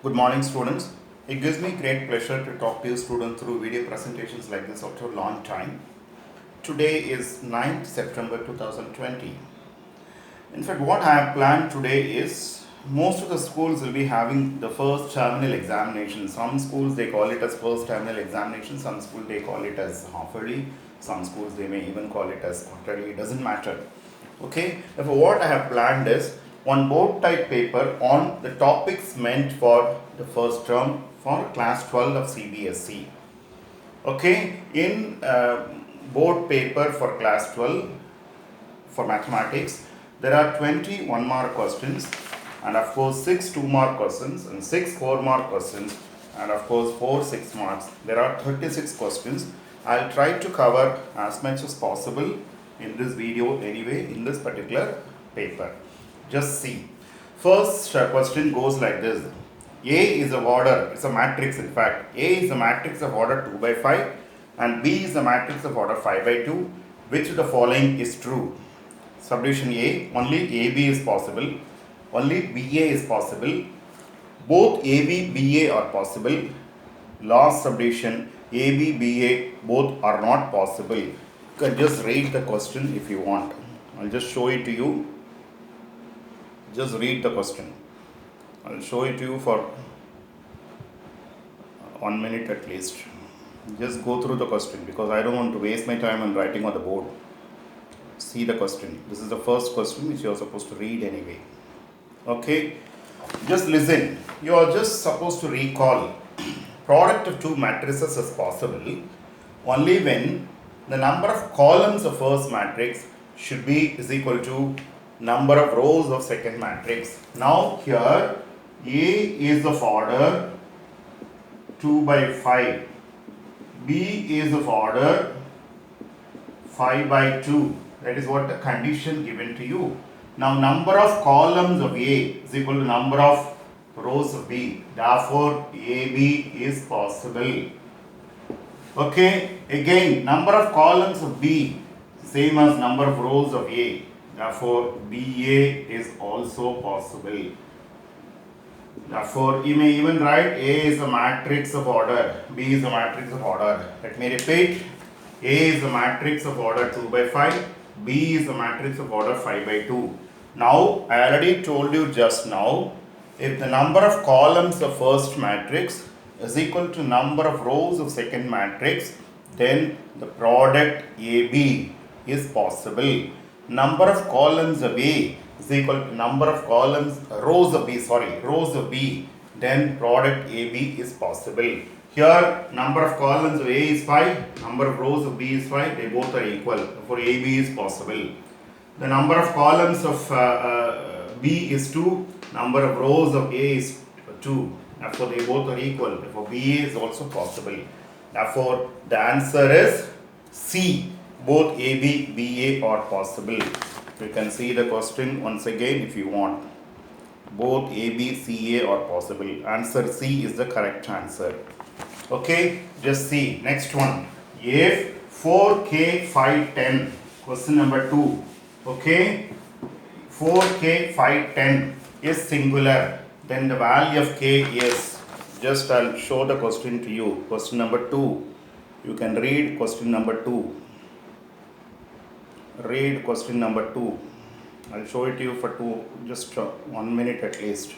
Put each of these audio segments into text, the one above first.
Good morning, students. It gives me great pleasure to talk to you students through video presentations like this after a long time. Today is 9th September 2020. In fact, what I have planned today is most of the schools will be having the first terminal examination. Some schools they call it as first terminal examination, some schools they call it as half yearly, some schools they may even call it as quarterly, it doesn't matter. Okay, therefore, what I have planned is one board type paper on the topics meant for the first term for class 12 of CBSE. Okay, in board paper for class 12 for mathematics, there are 20 1-mark questions, and of course 6 2-mark questions and 6 4-mark questions, and of course 4 6 marks. There are 36 questions. I'll try to cover as much as possible in this video anyway in this particular paper. Just see. First question goes like this. A is of order, it's a matrix in fact. A is a matrix of order 2 by 5 and B is a matrix of order 5 by 2. Which of the following is true? Subdivision A, only AB is possible, only BA is possible, both AB, BA are possible. Last subdivision, AB, BA both are not possible. You can just read the question if you want. I'll just show it to you. Just read the question. I'll show it to you for 1 minute at least. Just go through the question because I don't want to waste my time on writing on the board. See the question. This is the first question which you are supposed to read anyway. Okay, just listen. You are just supposed to recall product of two matrices is possible only when the number of columns of first matrix should be is equal to number of rows of second matrix. Now here A is of order 2 by 5, B is of order 5 by 2. That is what the condition given to you. Now number of columns of A is equal to number of rows of B. Therefore AB is possible. Okay, again number of columns of B same as number of rows of A. Therefore BA is also possible. Therefore you may even write A is a matrix of order, B is a matrix of order. Let me repeat. A is a matrix of order 2 by 5, B is a matrix of order 5 by 2. Now, I already told you just now, if the number of columns of first matrix is equal to number of rows of second matrix, then the product AB is possible. Number of columns of A is equal to number of columns, rows of B, then product AB is possible. Here, number of columns of A is 5, number of rows of B is 5, they both are equal. Therefore, AB is possible. The number of columns of B is 2, number of rows of A is 2. Therefore, they both are equal. Therefore, BA is also possible. Therefore, the answer is C. Both AB, BA are possible. You can see the question once again if you want. Both AB, CA are possible. Answer C is the correct answer. Okay, just see. Next one. If 4K 510, question number 2. Okay, 4K 510 is singular, then the value of K is, just I'll show the question to you. Question number 2. You can read question number 2. Read question number 2. I'll show it to you for just 1 minute at least.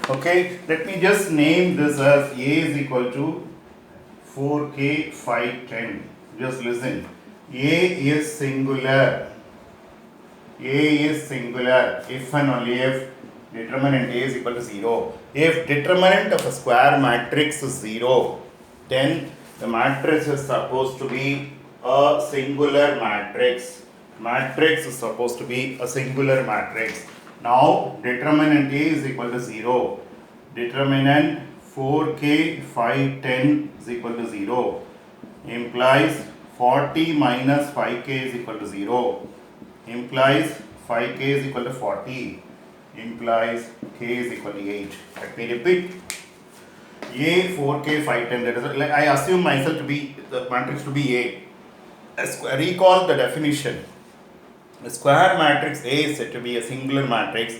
Okay, let me just name this as A is equal to 4K 510. Just listen. A is singular. A is singular if and only if determinant A is equal to 0. If determinant of a square matrix is 0, then the matrix is supposed to be a singular matrix. Matrix is supposed to be a singular matrix. Now determinant A is equal to 0. Determinant 4K 510 is equal to 0 implies 40 minus 5K is equal to 0 implies 5K is equal to 40 implies K is equal to 8. Let me repeat. A 4K 510, that is, I assume myself to be the matrix to be A. Recall the definition. The square matrix A is said to be a singular matrix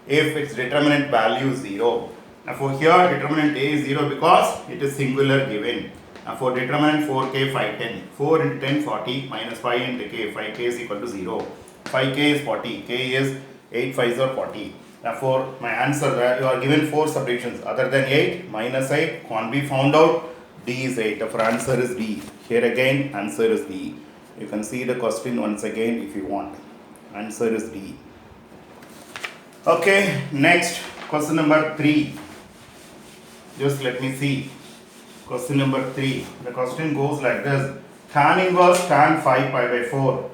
if its determinant value is 0. Now for here determinant A is 0 because it is singular given. Now for determinant 4k 510, 4 into 10 40 minus 5 into k, 5k is equal to 0. 5k is 40, k is 8 5s are 40. Therefore my answer, you are given 4 subdivisions other than 8, minus 8 can't be found out. D is 8. Therefore answer is D. Here again answer is D. You can see the question once again if you want. Answer is D. Okay, next question number 3. Just let me see. Question number 3. The question goes like this. Tan inverse tan 5 pi by 4.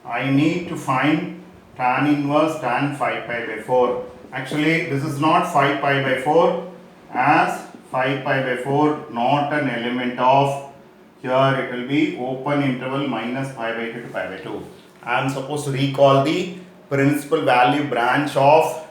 I need to find tan inverse tan 5 pi by 4. Actually, this is not 5 pi by 4, as 5 pi by 4 not an element of, here it will be open interval minus pi by 2 to pi by 2. I am supposed to recall the principal value branch of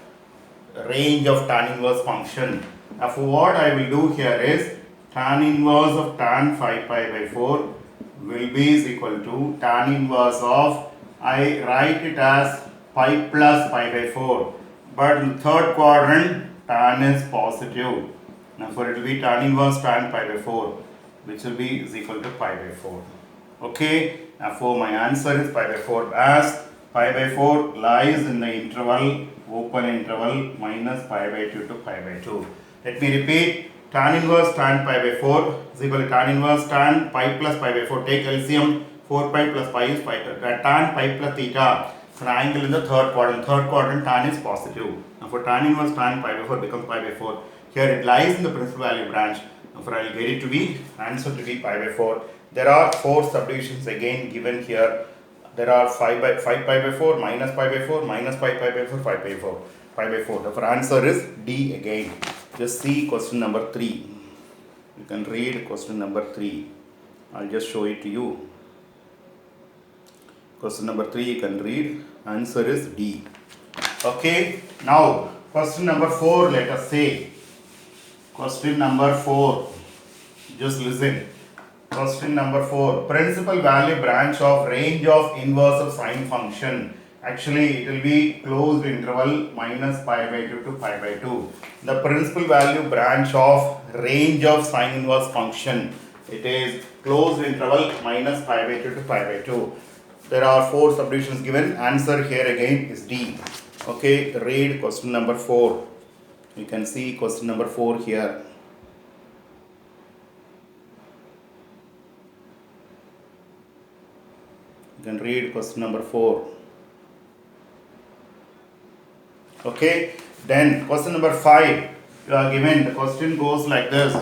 range of tan inverse function. Now for what I will do here is tan inverse of tan 5 pi by 4 will be is equal to tan inverse of, I write it as pi plus pi by 4, but in the third quadrant tan is positive. Now for it will be tan inverse tan pi by 4, which will be is equal to pi by 4. Okay, now for my answer is pi by 4, as pi by 4 lies in the interval, open interval minus pi by 2 to pi by 2. Let me repeat, tan inverse tan pi by 4 is equal to tan inverse tan pi plus pi by 4. Take LCM, 4 pi plus pi is pi. Tan pi plus theta, so the angle in the third quadrant. Third quadrant tan is positive. Now for tan inverse tan pi by 4 becomes pi by 4. Here it lies in the principal value branch. Therefore I will get it to be, answer to be pi by 4. There are 4 subdivisions again given here. There are 5 pi by 4, minus pi by 4, minus pi by 4, 5 by 4, pi by 4. Therefore answer is D again. Just see question number 3. You can read question number 3. I'll just show it to you. Question number 3 you can read. Answer is D. Okay. Now question number 4, let us say. Question number 4. Just listen. Question number 4. Principal value branch of range of inverse of sine function. Actually, it will be closed interval minus pi by 2 to pi by 2. The principal value branch of range of sine inverse function. It is closed interval minus pi by 2 to pi by 2. There are 4 subdivisions given. Answer here again is D. Okay, read question number 4. You can see question number 4 here. You can read question number 4. Okay, then question number 5. You are given, the question goes like this.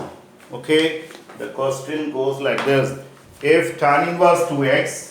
Okay, the question goes like this. If tan inverse 2x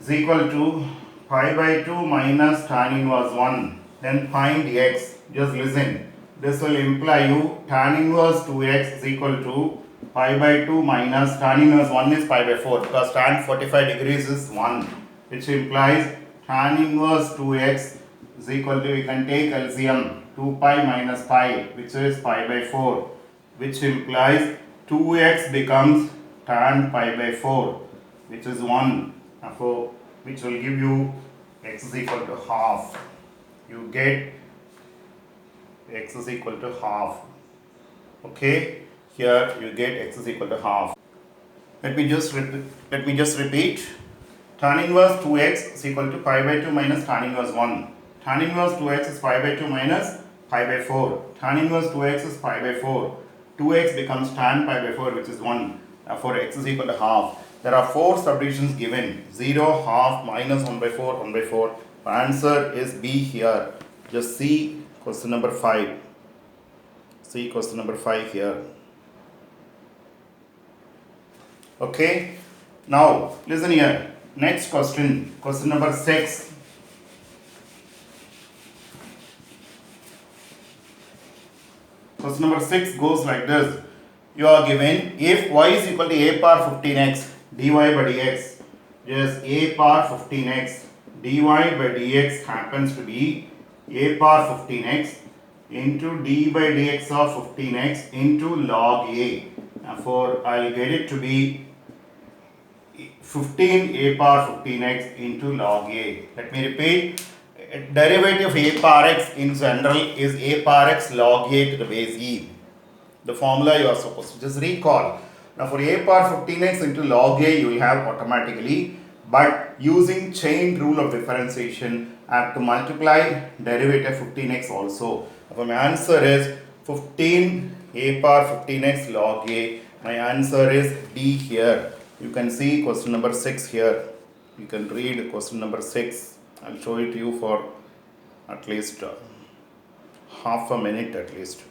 is equal to pi by 2 minus tan inverse 1, then find x. Just listen. This will imply you tan inverse 2x is equal to pi by 2 minus tan inverse 1 is pi by 4, because tan 45 degrees is 1, which implies tan inverse 2x is equal to, we can take LCM, 2 pi minus pi, which is pi by 4, which implies 2x becomes tan pi by 4, which is 1, therefore which will give you x is equal to half. You get x is equal to half. Okay, here you get x is equal to half. Let me just repeat. Tan inverse 2x is equal to pi by 2 minus tan inverse 1. Tan inverse 2x is pi by 2 minus pi by 4. Tan inverse 2x is pi by 4. 2x becomes tan pi by 4, which is 1. Therefore x is equal to half. There are 4 subdivisions given. 0, half, minus 1 by 4, 1 by 4. The answer is B here. Just see question number 5. See question number 5 here. Okay. Now listen here. Next question. Question number 6. Question number 6 goes like this. You are given, if y is equal to a power 15x dy by dx, just a power 15x dy by dx happens to be a power 15x into d by dx of 15x into log a. Therefore, I will get it to be 15 a power 15x into log a. Let me repeat. Derivative of a power x in general is a power x log a to the base e. The formula you are supposed to just recall. Now for a power 15x into log a you will have automatically, but using chain rule of differentiation I have to multiply derivative 15x also. Now my answer is 15 a power 15x log a. My answer is D here. You can see question number 6 here. You can read question number 6. I'll show it to you for at least half a minute at least.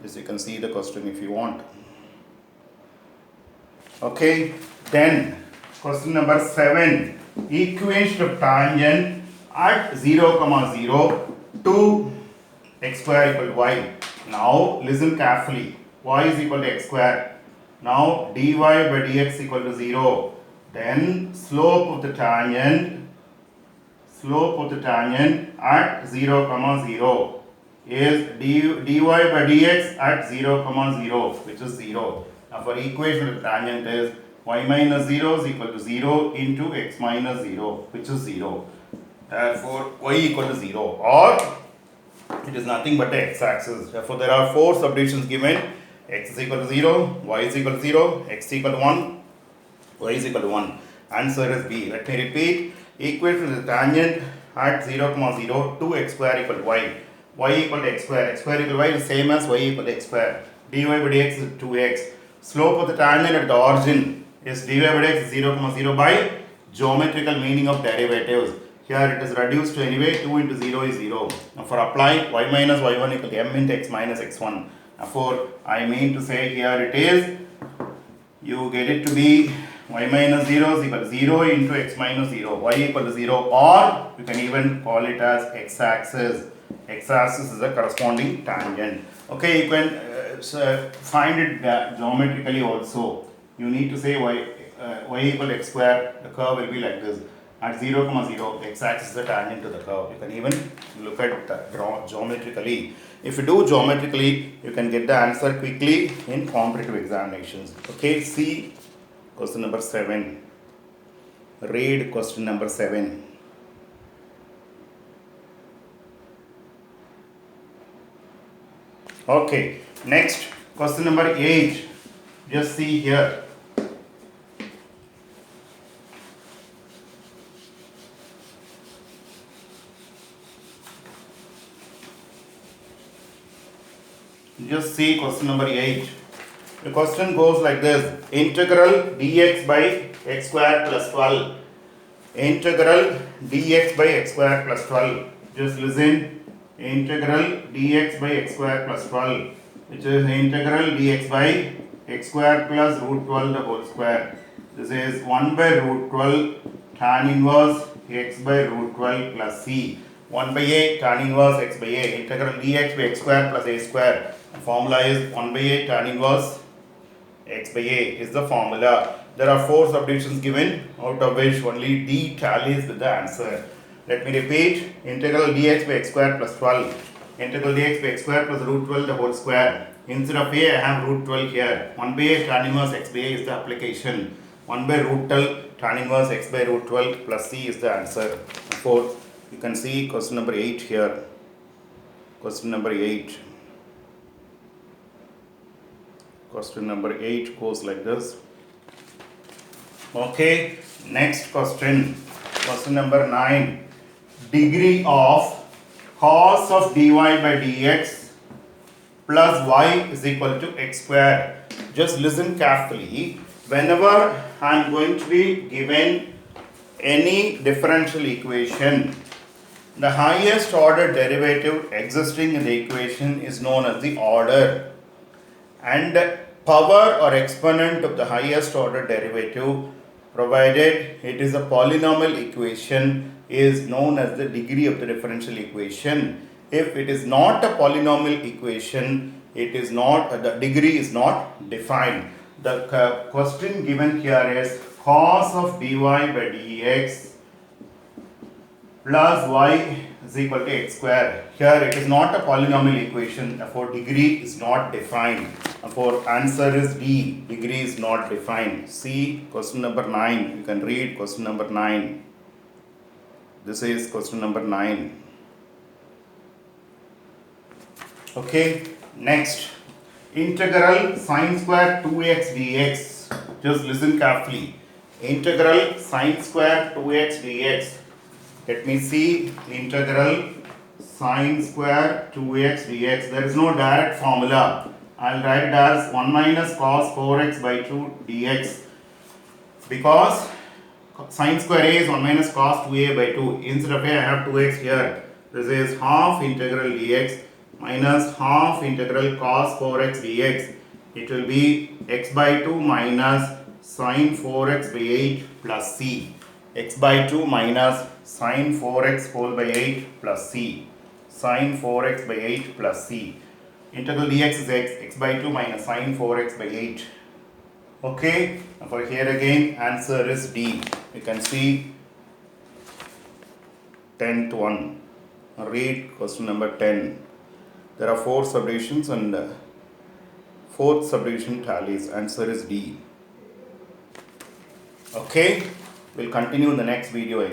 Yes, you can see the question if you want. Okay, then question number 7. Equation of tangent at 0, 0 to x square equal to y. Now listen carefully. Y is equal to x square. Now dy by dx equal to 0. Then slope of the tangent at 0, 0 is dy by dx at 0, 0, which is 0. Now for equation of the tangent is y minus 0 is equal to 0 into x minus 0, which is 0. Therefore y equal to 0, or it is nothing but the x-axis. Therefore there are 4 subdivisions given. X is equal to 0, y is equal to 0, x is equal to 1, y is equal to 1. Answer is B. Let me repeat. Equation of the tangent at 0, 0 to x square equal to y. Y equal to x square equal to y is same as y equal to x square. dy by dx is 2x. Slope of the tangent at the origin is dy by dx is 0, 0 by geometrical meaning of derivatives. Here it is reduced to anyway 2 into 0 is 0. Now for applying y minus y1 equal to m into x minus x1. Therefore I mean to say here it is, you get it to be y minus 0 is equal to 0 into x minus 0, y equal to 0, or you can even call it as x-axis. X-axis is the corresponding tangent. Okay, you can find it geometrically also. You need to say y equal to x square, the curve will be like this. At 0, 0, x-axis is the tangent to the curve. You can even look at geometrically. If you do geometrically, you can get the answer quickly in competitive examinations. Okay, see question number 7. Read question number 7. Okay, next question number 8. Just see here. Just see question number 8. The question goes like this. Integral dx by x square plus 12. Integral dx by x square plus 12. Just listen. Integral dx by x square plus 12, which is integral dx by x square plus root 12 the whole square. This is 1 by root 12 tan inverse x by root 12 plus c. 1 by a tan inverse x by a. Integral dx by x square plus a square. The formula is 1 by a tan inverse x by a is the formula. There are 4 subdivisions given, out of which only D tallies with the answer. Let me repeat. Integral dx by x square plus 12. Integral dx by x square plus root 12 the whole square. Instead of a, I have root 12 here. 1 by a tan inverse x by a is the application. 1 by root 12 tan inverse x by root 12 plus c is the answer. Therefore, you can see question number 8 here. Question number 8. Question number 8 goes like this. Okay, next question. Question number 9. Degree of cos of dy by dx plus y is equal to x square. Just listen carefully. Whenever I am going to be given any differential equation, the highest order derivative existing in the equation is known as the order, and power or exponent of the highest order derivative, provided it is a polynomial equation, is known as the degree of the differential equation. If it is not a polynomial equation, it is not, the degree is not defined. The question given here is cos of dy by dx plus y is equal to x square. Here it is not a polynomial equation, therefore degree is not defined. Therefore answer is D, degree is not defined. See question number 9, you can read question number 9. This is question number 9. Okay, next, integral sine square 2x dx. Just listen carefully. Integral sine square 2x dx. Let me see, integral sine square 2x dx. There is no direct formula. I will write it as 1 minus cos 4x by 2 dx, because sine square a is 1 minus cos 2a by 2. Instead of a, I have 2x here. This is half integral dx minus half integral cos 4x dx. It will be x by 2 minus sine 4x by 8 plus c. X by 2 minus sine 4x whole by 8 plus c. Sine 4x by 8 plus c. Integral dx is x by 2 minus sine 4x by 8. Okay, for here again answer is D. You can see 10th one. Read question number 10. There are 4 subdivisions and 4th subdivision tallies. Answer is D. Okay, we'll continue in the next video.